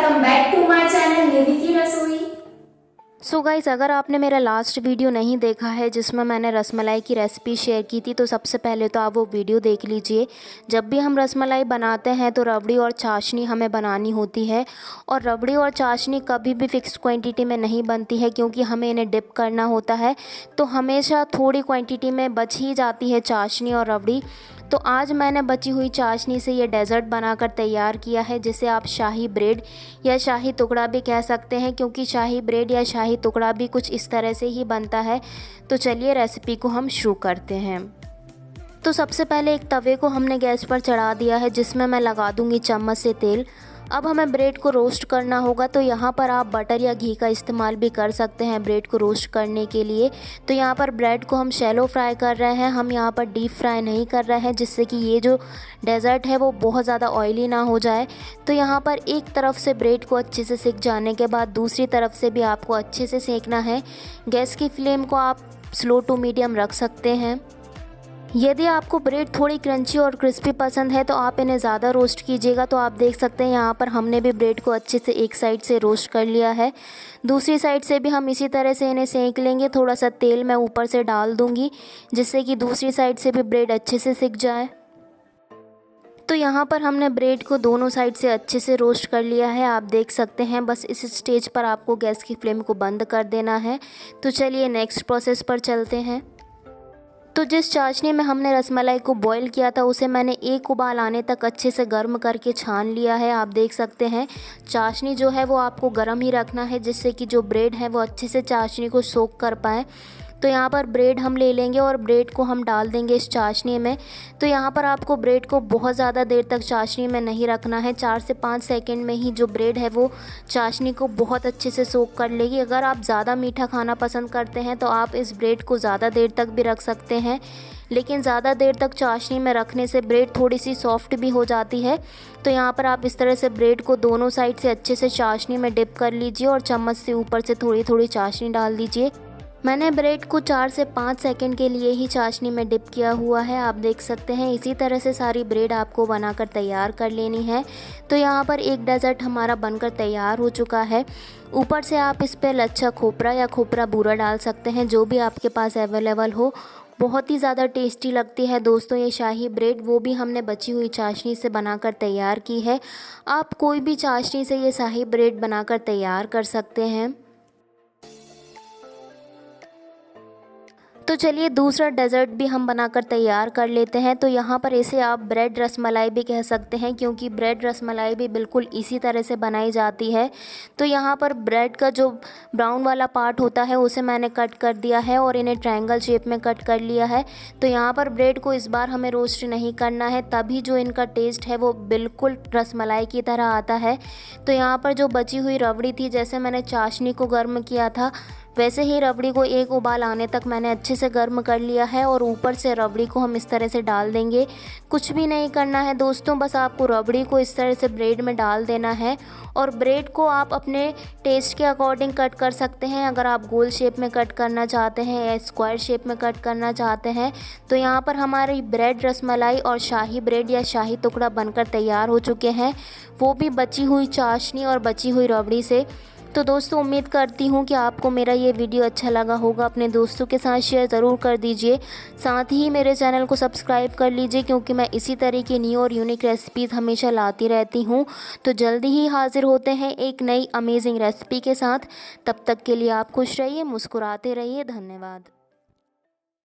Welcome back to my channel Nidhi की रसोई। So guys, अगर आपने मेरा लास्ट वीडियो नहीं देखा है जिसमें मैंने रसमलाई की रेसिपी शेयर की थी तो सबसे पहले तो आप वो वीडियो देख लीजिए। जब भी हम रसमलाई बनाते हैं तो रबड़ी और चाशनी हमें बनानी होती है, और रबड़ी और चाशनी कभी भी फिक्स क्वांटिटी में नहीं बनती है क्योंकि हमें इन्हें डिप करना होता है। तो हमेशा थोड़ी क्वांटिटी में बच ही जाती है चाशनी और रबड़ी। तो आज मैंने बची हुई चाशनी से ये डेज़र्ट बनाकर तैयार किया है, जिसे आप शाही ब्रेड या शाही टुकड़ा भी कह सकते हैं, क्योंकि शाही ब्रेड या शाही टुकड़ा भी कुछ इस तरह से ही बनता है। तो चलिए रेसिपी को हम शुरू करते हैं। तो सबसे पहले एक तवे को हमने गैस पर चढ़ा दिया है, जिसमें मैं लगा दूंगी चम्मच से तेल। अब हमें ब्रेड को रोस्ट करना होगा, तो यहाँ पर आप बटर या घी का इस्तेमाल भी कर सकते हैं ब्रेड को रोस्ट करने के लिए। तो यहाँ पर ब्रेड को हम शैलो फ्राई कर रहे हैं, हम यहाँ पर डीप फ्राई नहीं कर रहे हैं, जिससे कि ये जो डेज़र्ट है वो बहुत ज़्यादा ऑयली ना हो जाए। तो यहाँ पर एक तरफ से ब्रेड को अच्छे से सिक जाने के बाद दूसरी तरफ से भी आपको अच्छे से सेकना है। गैस की फ्लेम को आप स्लो टू मीडियम रख सकते हैं। यदि आपको ब्रेड थोड़ी क्रंची और क्रिस्पी पसंद है तो आप इन्हें ज़्यादा रोस्ट कीजिएगा। तो आप देख सकते हैं यहाँ पर हमने भी ब्रेड को अच्छे से एक साइड से रोस्ट कर लिया है। दूसरी साइड से भी हम इसी तरह से इन्हें सेंक लेंगे। थोड़ा सा तेल मैं ऊपर से डाल दूँगी, जिससे कि दूसरी साइड से भी ब्रेड अच्छे से सिक जाए। तो यहाँ पर हमने ब्रेड को दोनों साइड से अच्छे से रोस्ट कर लिया है, आप देख सकते हैं। बस इस स्टेज पर आपको गैस की फ्लेम को बंद कर देना है। तो चलिए नेक्स्ट प्रोसेस पर चलते हैं। तो जिस चाशनी में हमने रसमलाई को बॉईल किया था उसे मैंने एक उबाल आने तक अच्छे से गर्म करके छान लिया है, आप देख सकते हैं। चाशनी जो है वो आपको गर्म ही रखना है, जिससे कि जो ब्रेड है वो अच्छे से चाशनी को सोख कर पाए। तो यहाँ पर ब्रेड हम ले लेंगे और ब्रेड को हम डाल देंगे इस चाशनी में। तो यहाँ पर आपको ब्रेड को बहुत ज़्यादा देर तक चाशनी में नहीं रखना है, 4 से 5 सेकंड में ही जो ब्रेड है वो चाशनी को बहुत अच्छे से सोख कर लेगी। अगर आप ज़्यादा मीठा खाना पसंद करते हैं तो आप इस ब्रेड को ज़्यादा देर तक भी रख सकते हैं, लेकिन ज़्यादा देर तक चाशनी में रखने से ब्रेड थोड़ी सी सॉफ्ट भी हो जाती है। तो यहाँ पर आप इस तरह से ब्रेड को दोनों साइड से अच्छे से चाशनी में डिप कर लीजिए और चम्मच से ऊपर से थोड़ी थोड़ी चाशनी डाल दीजिए। मैंने ब्रेड को 4 से 5 सेकंड के लिए ही चाशनी में डिप किया हुआ है, आप देख सकते हैं। इसी तरह से सारी ब्रेड आपको बनाकर तैयार कर लेनी है। तो यहाँ पर एक डेज़र्ट हमारा बनकर तैयार हो चुका है। ऊपर से आप इस पर लच्छा खोपरा या खोपरा बूरा डाल सकते हैं, जो भी आपके पास अवेलेबल हो। बहुत ही ज़्यादा टेस्टी लगती है दोस्तों ये शाही ब्रेड, वो भी हमने बची हुई चाशनी से बनाकर तैयार की है। आप कोई भी चाशनी से ये शाही ब्रेड बनाकर तैयार कर सकते हैं। तो चलिए दूसरा डेज़र्ट भी हम बनाकर तैयार कर लेते हैं। तो यहाँ पर इसे आप ब्रेड रसमलाई भी कह सकते हैं, क्योंकि ब्रेड रसमलाई भी बिल्कुल इसी तरह से बनाई जाती है। तो यहाँ पर ब्रेड का जो ब्राउन वाला पार्ट होता है उसे मैंने कट कर दिया है और इन्हें ट्रायंगल शेप में कट कर लिया है। तो यहाँ पर ब्रेड को इस बार हमें रोस्ट नहीं करना है, तभी जो इनका टेस्ट है वो बिल्कुल रसमलाई की तरह आता है। तो यहाँ पर जो बची हुई रबड़ी थी, जैसे मैंने चाशनी को गर्म किया था वैसे ही रबड़ी को एक उबाल आने तक मैंने अच्छे से गर्म कर लिया है, और ऊपर से रबड़ी को हम इस तरह से डाल देंगे। कुछ भी नहीं करना है दोस्तों, बस आपको रबड़ी को इस तरह से ब्रेड में डाल देना है। और ब्रेड को आप अपने टेस्ट के अकॉर्डिंग कट कर सकते हैं। अगर आप गोल शेप में कट करना चाहते हैं या स्क्वायर शेप में कट करना चाहते हैं। तो यहाँ पर हमारी ब्रेड रसमलाई और शाही ब्रेड या शाही टुकड़ा बनकर तैयार हो चुके हैं, वो भी बची हुई चाशनी और बची हुई रबड़ी से। तो दोस्तों उम्मीद करती हूँ कि आपको मेरा ये वीडियो अच्छा लगा होगा। अपने दोस्तों के साथ शेयर ज़रूर कर दीजिए, साथ ही मेरे चैनल को सब्सक्राइब कर लीजिए, क्योंकि मैं इसी तरह की न्यू और यूनिक रेसिपीज़ हमेशा लाती रहती हूँ। तो जल्दी ही हाजिर होते हैं एक नई अमेजिंग रेसिपी के साथ। तब तक के लिए आप खुश रहिए, मुस्कुराते रहिए। धन्यवाद।